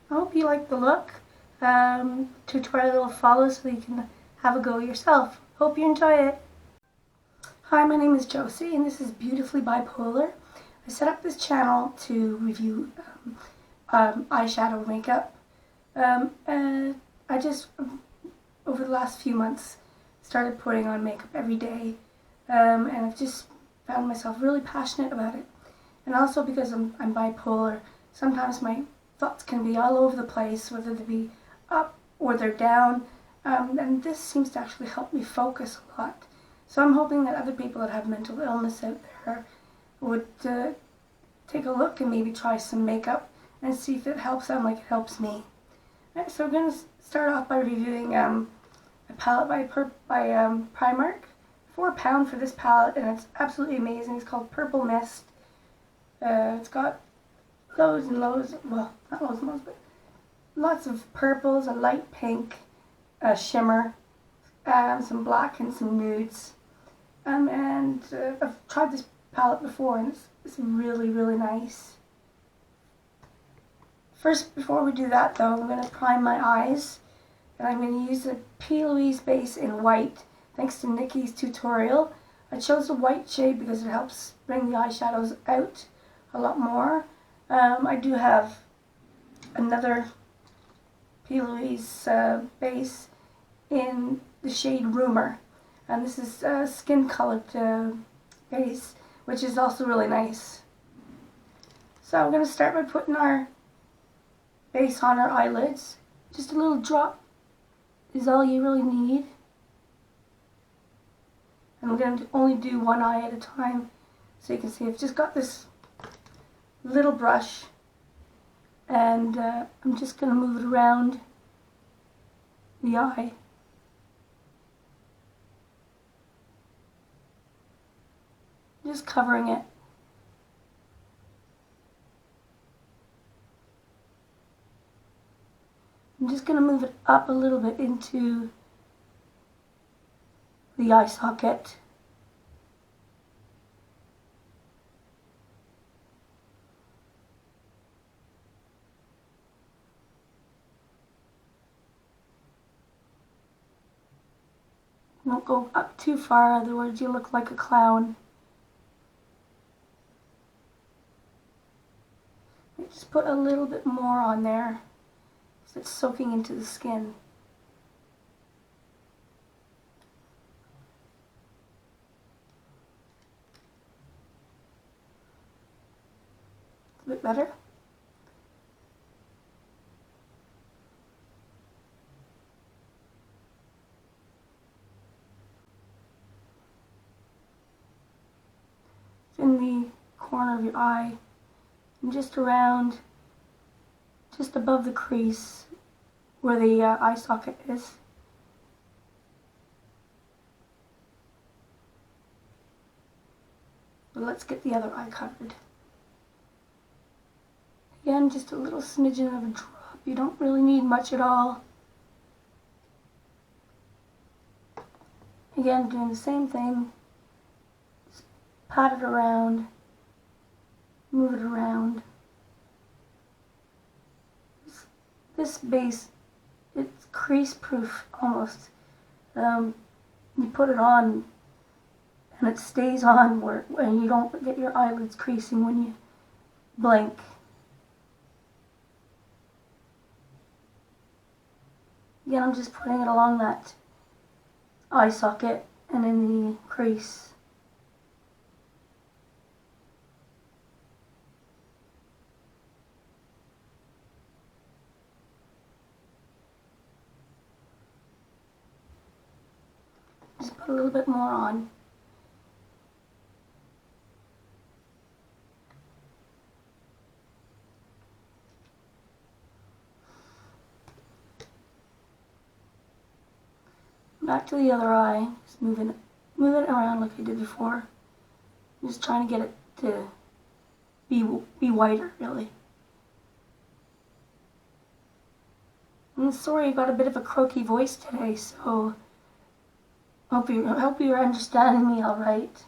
I hope you like the look. Tutorial will follow so you can have a go yourself. Hope you enjoy it. Hi, my name is Josee and this is Beautifully Bipolar. I set up this channel to review eyeshadow makeup. And I just, over the last few months, started putting on makeup every day. And I've just found myself really passionate about it. And also because I'm bipolar, sometimes my thoughts can be all over the place, whether they be up or they're down. And this seems to actually help me focus a lot. So I'm hoping that other people that have mental illness out there would take a look and maybe try some makeup and see if it helps them like it helps me. Right, so we're going to start off by reviewing a palette by Primark. £4 for this palette, and it's absolutely amazing. It's called Purple Mist. It's got loads and loads, well, not loads and loads, but lots of purples, a light pink, a shimmer, some black and some nudes. And I've tried this palette before and it's really, really nice. First, before we do that though, I'm going to prime my eyes. And I'm going to use the P. Louise base in white, thanks to Nikki's tutorial. I chose the white shade because it helps bring the eyeshadows out a lot more. I do have another P. Louise base in the shade Rumor. And this is a skin colored base, which is also really nice. So I'm going to start by putting our base on our eyelids. Just a little drop is all you really need. And I'm going to only do one eye at a time. So you can see I've just got this little brush. And I'm just going to move it around the eye. Just covering it. I'm just going to move it up a little bit into the eye socket. Don't go up too far, otherwise you look like a clown. Just put a little bit more on there so it's soaking into the skin. A bit better. It's in the corner of your eye. And just around, just above the crease where the eye socket is. But let's get the other eye covered. Again, just a little smidgen of a drop. You don't really need much at all. Again, doing the same thing. Just pat it around. Move it around. This base, it's crease proof almost. You put it on and it stays on and you don't get your eyelids creasing when you blink. Again, I'm just putting it along that eye socket and in the crease. Just put a little bit more on. Back to the other eye, just moving it around like I did before. Just trying to get it to be whiter, really. I'm sorry I got a bit of a croaky voice today, so I hope you're understanding me all right.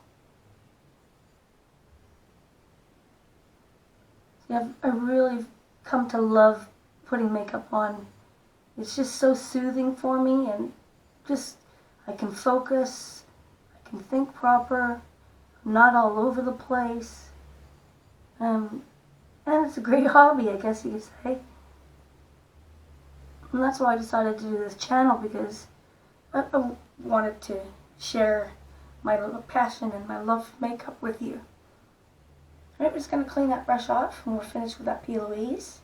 See, I've really come to love putting makeup on. It's just so soothing for me, and just I can focus, I can think proper, I'm not all over the place. And it's a great hobby, I guess you could say. And that's why I decided to do this channel, because I wanted to share my little passion and my love for makeup with you. Alright, we're just going to clean that brush off and we're finished with that Peel Louise.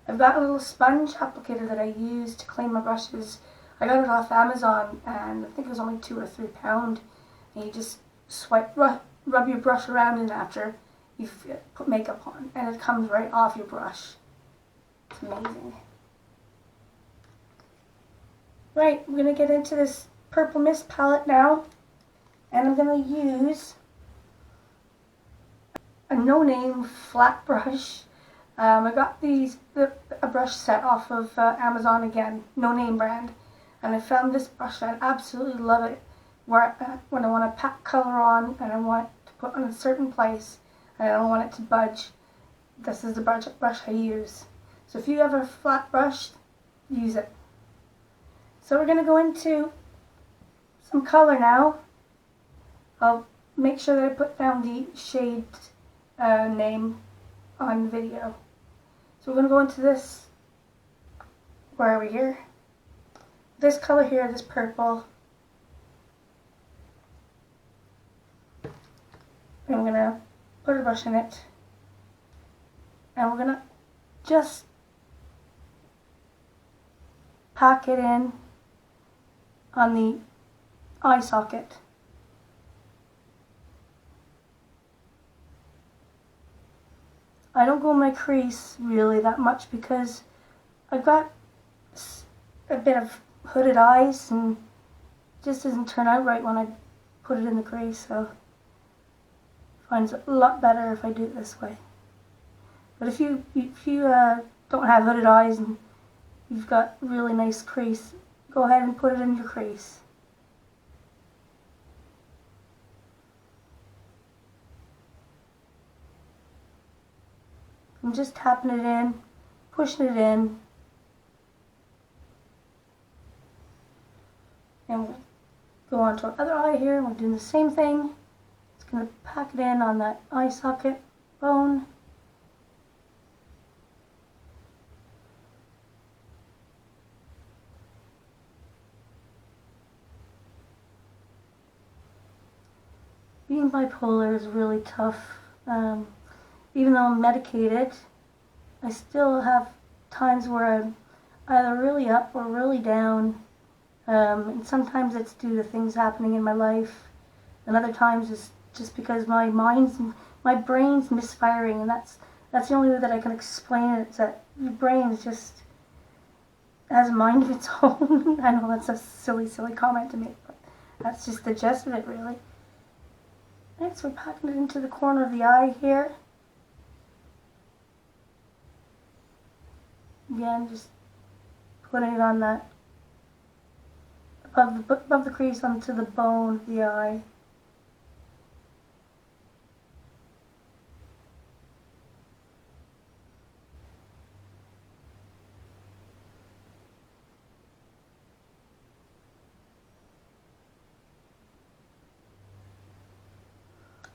I've got a little sponge applicator that I use to clean my brushes. I got it off Amazon and I think it was only £2 or £3. And you just rub your brush around in after you've put makeup on, and it comes right off your brush. It's amazing. Right, I'm going to get into this Purple Mist palette now, and I'm going to use a no-name flat brush. I got a brush set off of Amazon again, no-name brand, and I found this brush and I absolutely love it. When I want to pack color on and I want to put on a certain place and I don't want it to budge, this is the brush I use. So if you have a flat brush, use it. So we're going to go into some color now. I'll make sure that I put down the shade name on the video. So we're going to go into this, where are we here? This color here, this purple. And I'm going to put a brush in it. And we're going to just pack it in on the eye socket. I don't go in my crease really that much because I've got a bit of hooded eyes and it just doesn't turn out right when I put it in the crease, so I find it a lot better if I do it this way. But if you don't have hooded eyes and you've got really nice crease, go ahead and put it in your crease. I'm just tapping it in, pushing it in, and we'll go on to our other eye here, and we're doing the same thing. It's going to pack it in on that eye socket bone. Being bipolar is really tough. Even though I'm medicated, I still have times where I'm either really up or really down. And sometimes it's due to things happening in my life, and other times it's just because my brain's misfiring, and that's the only way that I can explain it. It's that your brain just has a mind of its own. I know that's a silly comment to make, but that's just the gist of it, really. Next, we're packing it into the corner of the eye here. Again, just putting it on that above the crease onto the bone of the eye.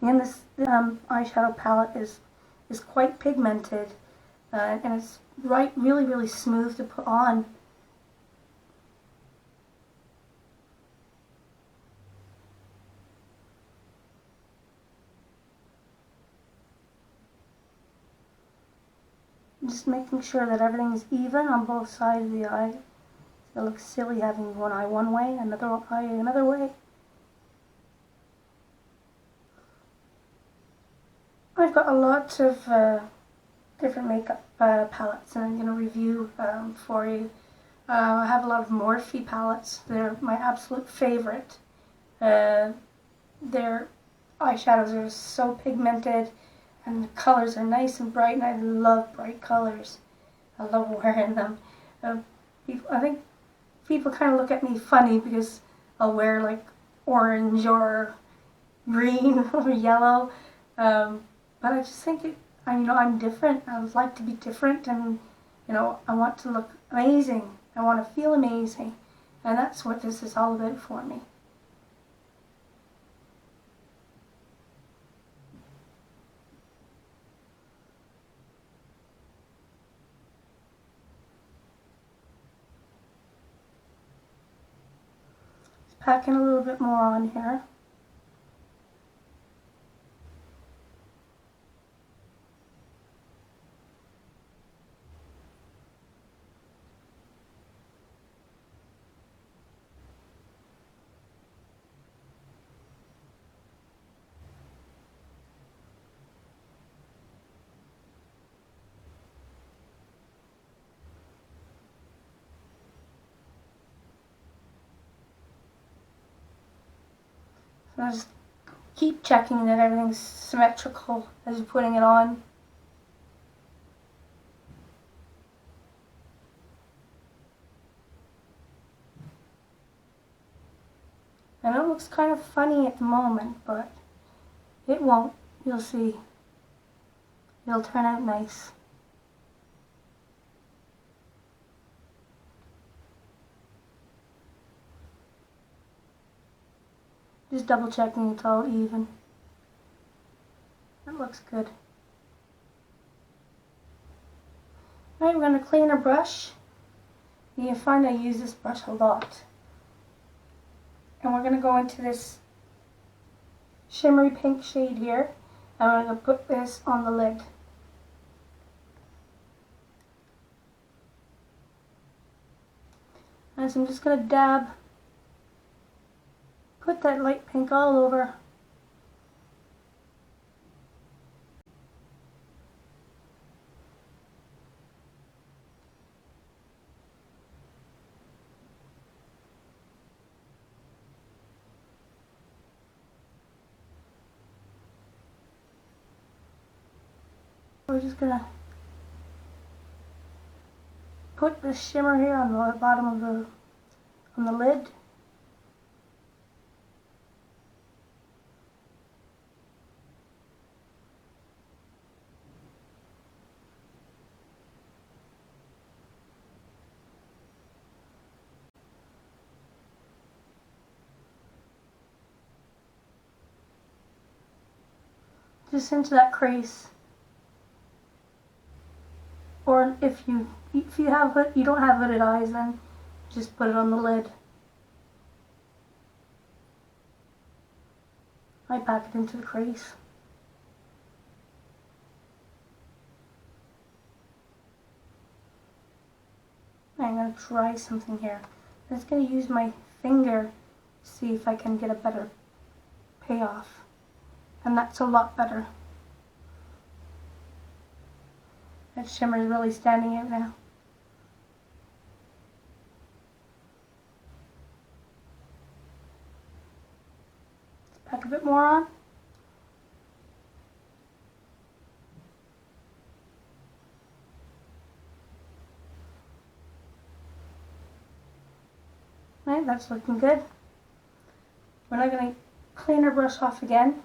And this eyeshadow palette is quite pigmented, and it's really smooth to put on. Just making sure that everything is even on both sides of the eye. It looks silly having one eye one way, another eye another way. I've got a lot of different makeup palettes, and I'm going to review for you. I have a lot of Morphe palettes. They're my absolute favorite. Their eyeshadows are so pigmented, and the colors are nice and bright, and I love bright colors. I love wearing them. I think people kind of look at me funny because I'll wear like orange or green or yellow. But I just think I'm different. I would like to be different, and I want to look amazing. I want to feel amazing, and that's what this is all about for me. Just packing a little bit more on here. So just keep checking that everything's symmetrical as you're putting it on. And it looks kind of funny at the moment, but it won't. You'll see. It'll turn out nice. Just double checking it's all even. That looks good. Alright, we're going to clean our brush. You can find I use this brush a lot. And we're going to go into this shimmery pink shade here. And we're going to put this on the lid. And so I'm just going to put that light pink all over. We're just going to put the shimmer here on the bottom of on the lid. Just into that crease. Or if you don't have hooded eyes, then just put it on the lid. I pack it into the crease. I'm going to try something here. I'm just going to use my finger to see if I can get a better payoff. And that's a lot better. That shimmer is really standing out now. Let's pack a bit more on. Right, that's looking good. We're now going to clean our brush off again.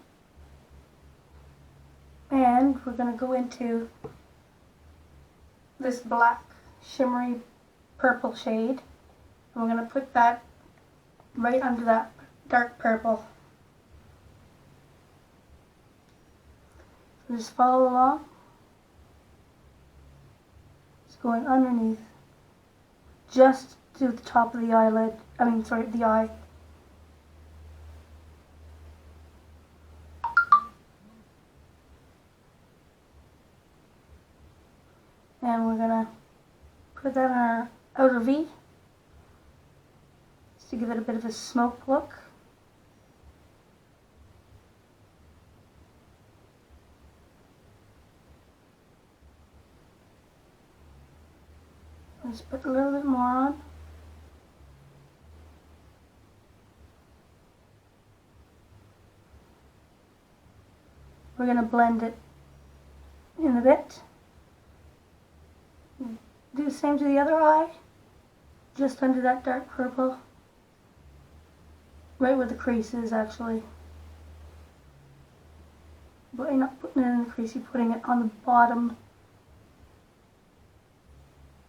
And we're going to go into this black shimmery purple shade. And we're going to put that right under that dark purple. So just follow along. Just going underneath. Just to the top of the eyelid. The eye. And we're going to put that on our outer V, just to give it a bit of a smoke look. Let's put a little bit more on. We're going to blend it in a bit. Do the same to the other eye, just under that dark purple, right where the crease is actually. but you're not putting it in the crease, you're putting it on the bottom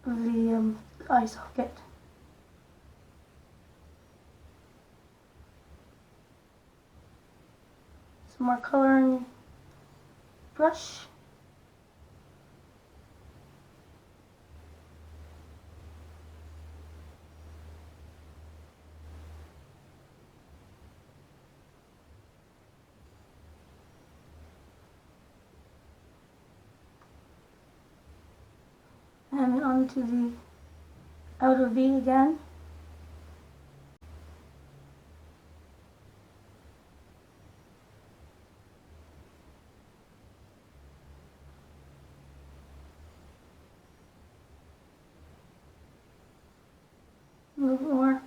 of the eye socket. Some more coloring brush. And onto the outer V again. A little more.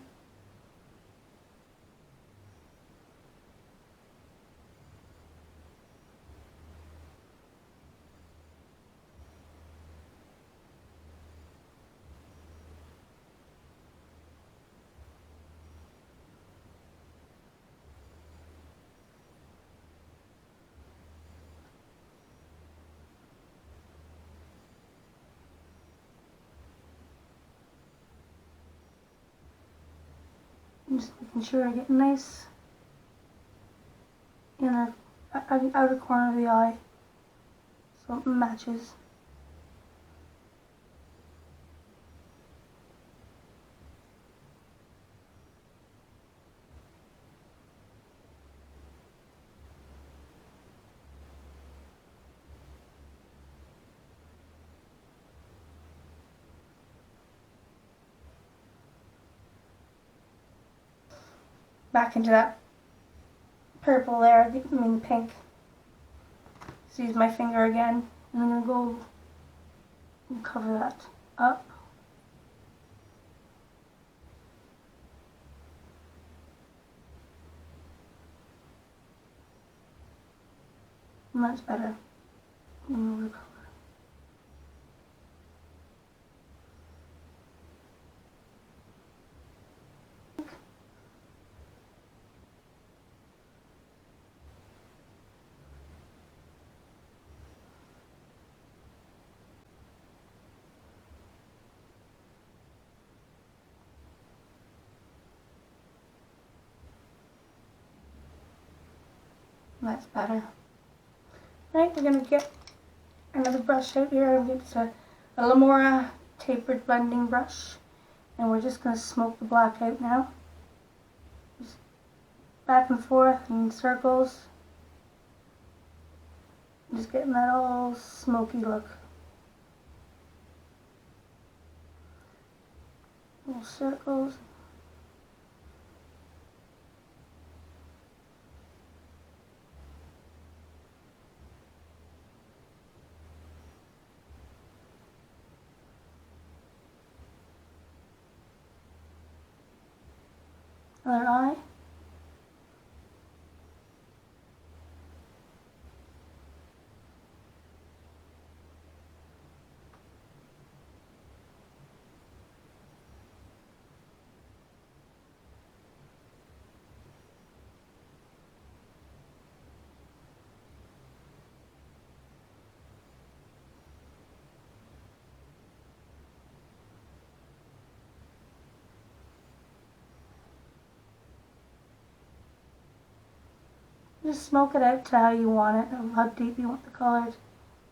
I'm just making sure I get nice inner outer corner of the eye so it matches. Back into that purple there, I mean pink. Just use my finger again, and I'm gonna go and cover that up. And that's better. And color. That's better. Right, we're going to get another brush out here. It's a Lamora tapered blending brush. And we're just going to smoke the black out now. Just back and forth in circles. Just getting that all smoky look. Little circles. Other eye. Just smoke it out to how you want it, or how deep you want the color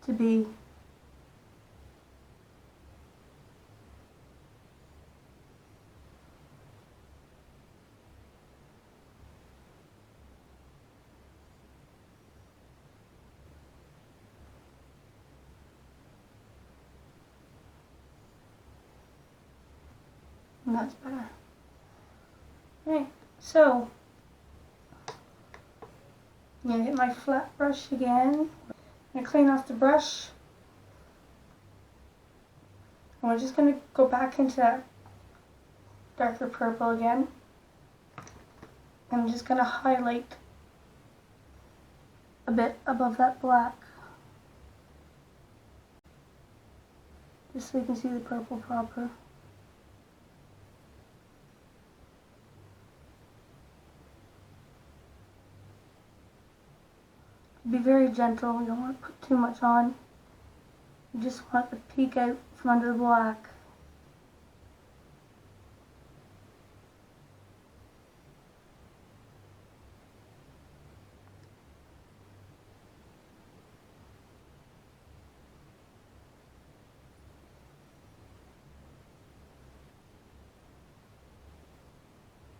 to be. And that's better. Okay, so I'm going to get my flat brush again. I'm going to clean off the brush. And we're just going to go back into that darker purple again. I'm just going to highlight a bit above that black. Just so you can see the purple proper. be very gentle. You don't want to put too much on. You just want it to peek out from under the black.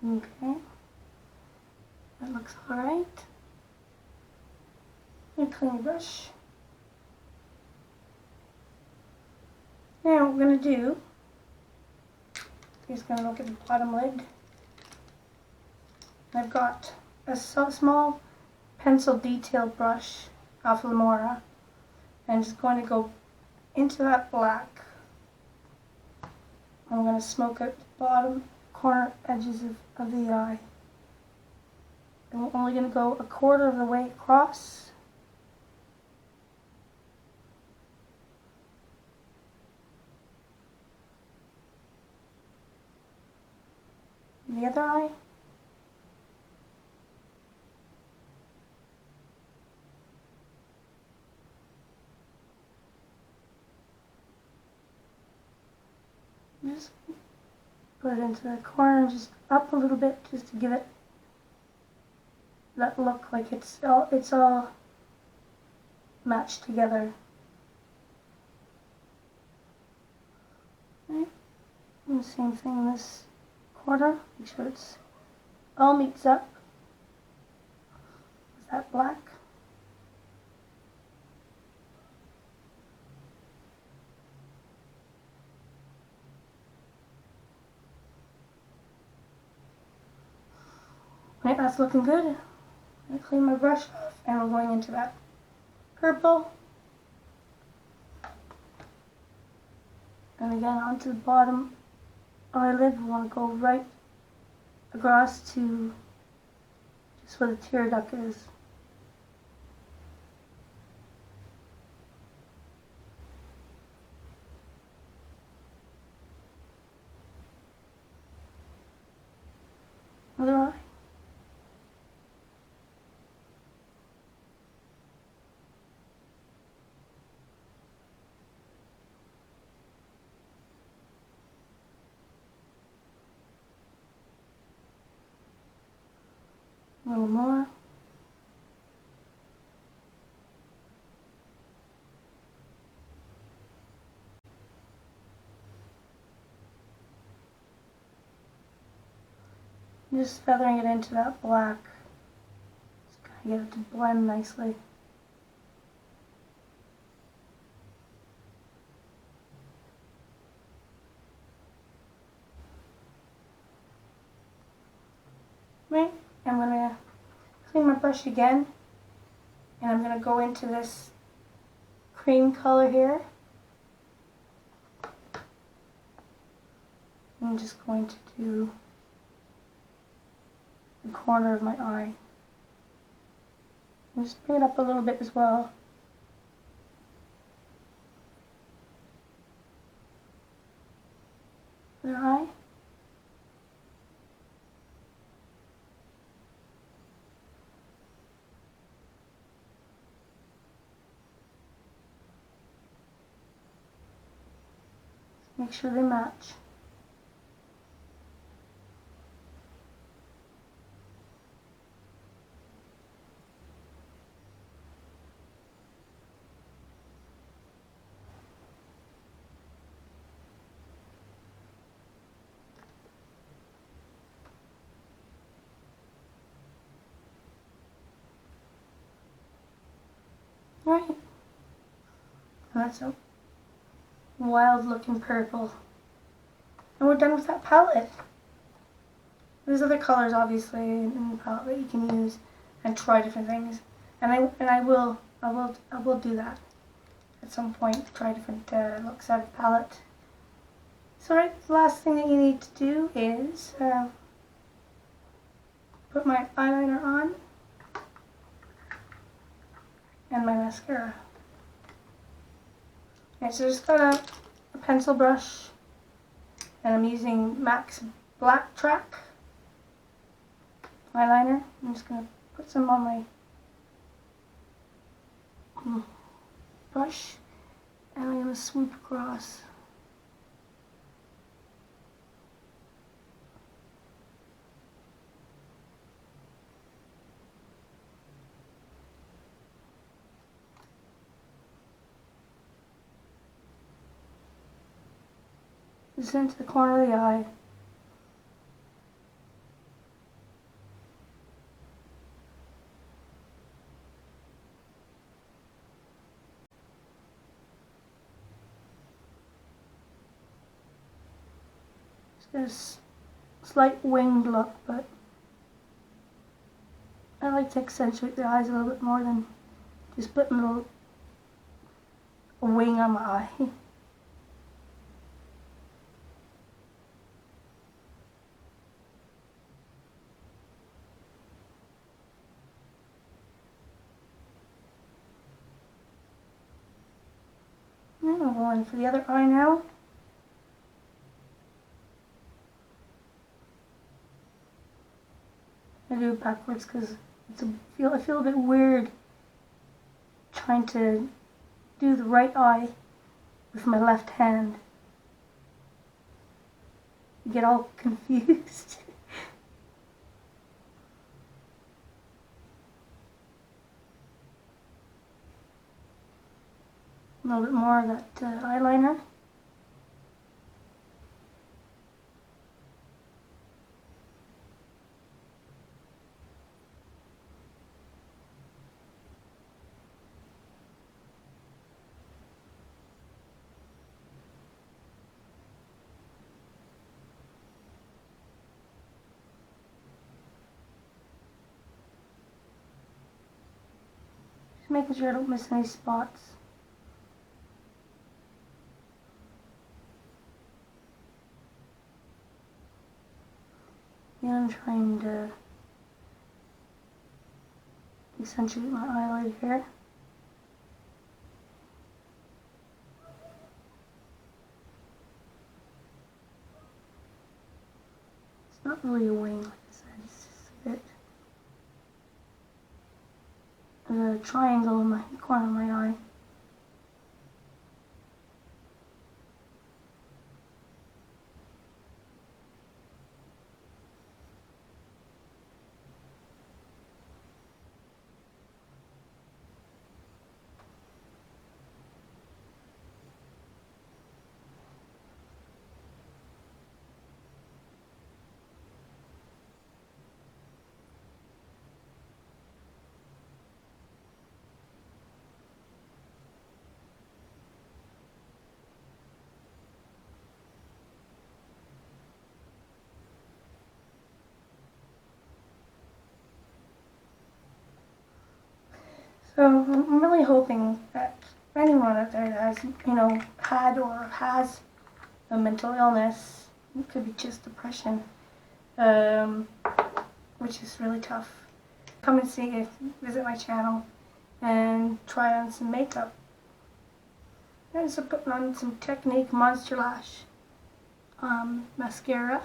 Okay, that looks alright. Clean your brush. Now what we're going to do is going to look at the bottom lid. I've got a small pencil detail brush off Lamora, and I'm just going to go into that black. I'm going to smoke out the bottom corner edges of the eye. And we're only going to go a quarter of the way across. The other eye. Just put it into the corner, just up a little bit, just to give it that look like it's all matched together. Right. And the same thing in this corner. Make sure it's all meets up with that black. Right, that's looking good. I clean my brush off, and we're going into that purple. And again, onto the bottom eyelid, we want to go right across to just where the tear duct is. Other eye. A little more. Just feathering it into that black. Just gotta get it to blend nicely. Right, I'm gonna clean my brush again, and I'm gonna go into this cream color here. I'm just going to do the corner of my eye. And just bring it up a little bit as well. Other eye. Make sure they match. Right. That's a wild looking purple. And we're done with that palette. There's other colors obviously in the palette that you can use and try different things. And I will do that at some point, try different looks out of the palette. So right, the last thing that you need to do is put my eyeliner on and my mascara. Okay, so I just got a pencil brush, and I'm using MAC's Black Track eyeliner. I'm just going to put some on my brush, and I'm going to swoop across. Just into the corner of the eye. There's a slight winged look, but I like to accentuate the eyes a little bit more than just putting a wing on my eye. I'm going for the other eye now. I do it backwards because I feel a bit weird trying to do the right eye with my left hand. You get all confused. A little bit more of that eyeliner. Just making sure I don't miss any spots. And I'm trying to accentuate my eyelid here. It's not really a wing, like I said, it's just a bit of a triangle in my corner of my eye. So I'm really hoping that anyone out there that has, had or has a mental illness, it could be just depression, which is really tough. Come and visit my channel and try on some makeup. I'm just putting on some Technique Monster Lash mascara.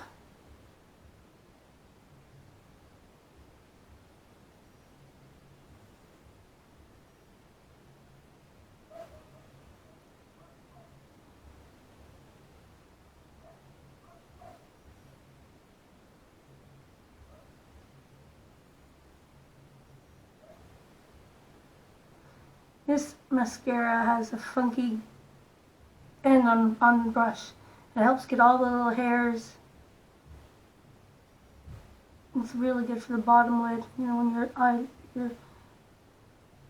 This mascara has a funky end on the brush. It helps get all the little hairs. It's really good for the bottom lid. When your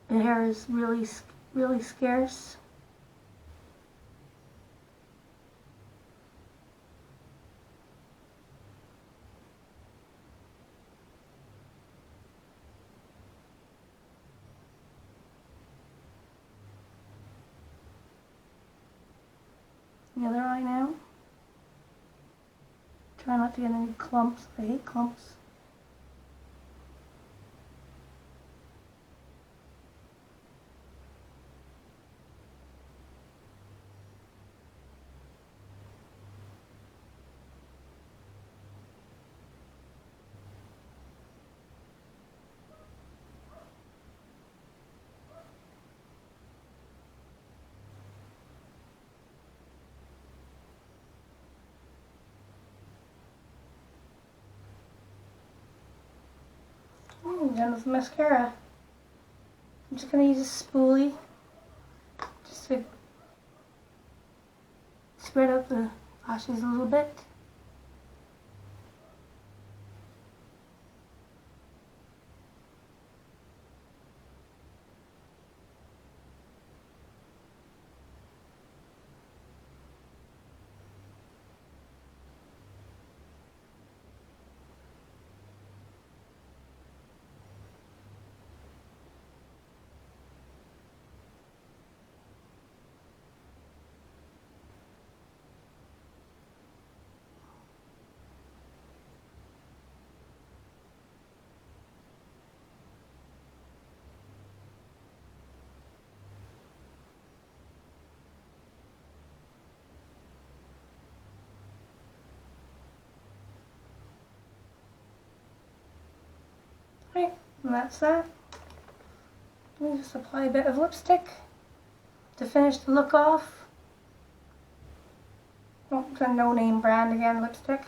hair is really scarce. The other eye now. Try not to get any clumps. I hate clumps. done with the mascara. I'm just going to use a spoolie just to spread out the lashes a little bit. Right, and that's that. Let me just apply a bit of lipstick to finish the look off. Oh, it's a no-name brand again, lipstick.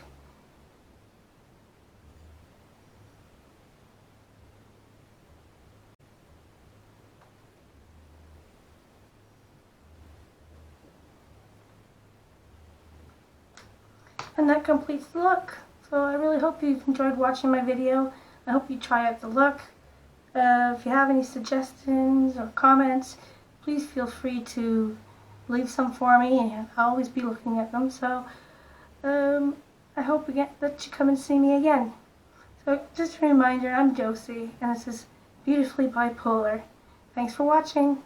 And that completes the look. So I really hope you've enjoyed watching my video. I hope you try out the look. If you have any suggestions or comments, please feel free to leave some for me, and I'll always be looking at them. So I hope that you come and see me again. So just a reminder, I'm Josee, and this is Beautifully Bipolar. Thanks for watching.